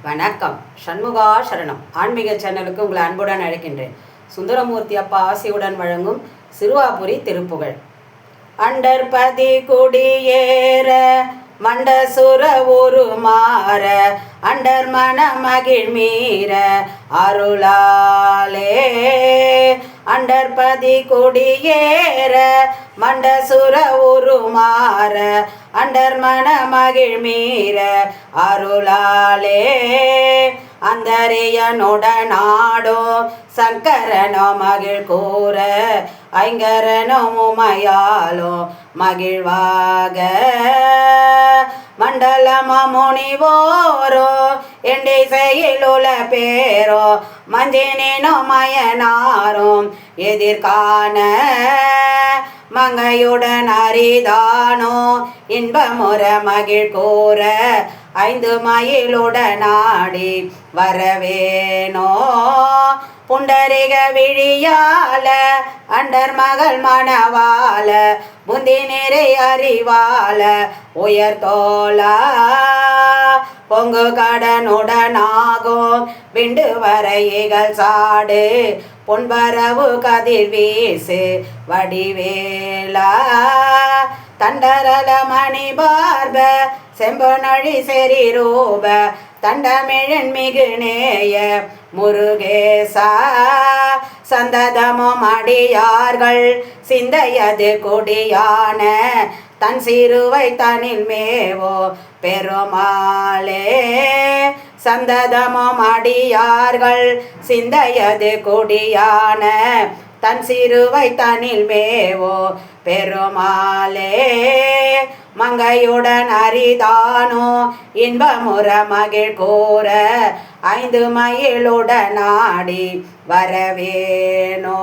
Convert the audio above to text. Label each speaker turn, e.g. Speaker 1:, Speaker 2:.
Speaker 1: வணக்கம். சண்முகா சரணம் ஆன்மீக சேனலுக்கு உங்களை அன்புடன் அழைக்கின்றேன். சுந்தரமூர்த்தி அப்பா ஆசியுடன் வழங்கும் சிறுவாபுரி திருப்புகழ். அண்டர்பதி குடியேற மண்டசுர உருமாற அண்டர் மன மகிழ் மீற அருளாலே அண்டர்பதி குடியேற மண்டசுர உருமாற அண்டர் மன மகிழ் மீற அருளாலே அந்தரியனுடனாடோ சங்கரனோ மகிழ் கூற ஐங்கரனோ உமையாலோ மகிழ்வாக மண்டலம முனிவோரோ எண்டை செயலுல பேரோ மஞ்சினோ மயனாரும் எதிர்காண மங்கையுடன் அரிதானோ இன்பமுற மகிழ் கூற ஐந்து மயிலுடனாடி வரவேனோ புண்டரிக விழியால அண்டர் மகள் மணவால புந்தி நிறை அறிவால உயர்தோலா பொங்கு கடனுடனாகும் விண்டு வரைகள் சாடு பொன்பரவு கதிர் வீசு வடிவேலா தண்டரல மணி பார்ப செம்பனழி செறி ரூப தண்டமிழன் மிகு நேய முருகேசா சந்ததமும் அடியார்கள் சிந்தையது கொடியான தன் சிறுவை தனில் மேவோ பெருமாளே சந்ததமும் அடியார்கள் சிந்தையது கொடியான தன் சிறுவை தனில் மேவோ பெருமாளே மங்கையுடன் அரிதானோ இன்பமுற மகிழ் கூற ஐந்து மயிலுடன் ஆடி வரவேனோ.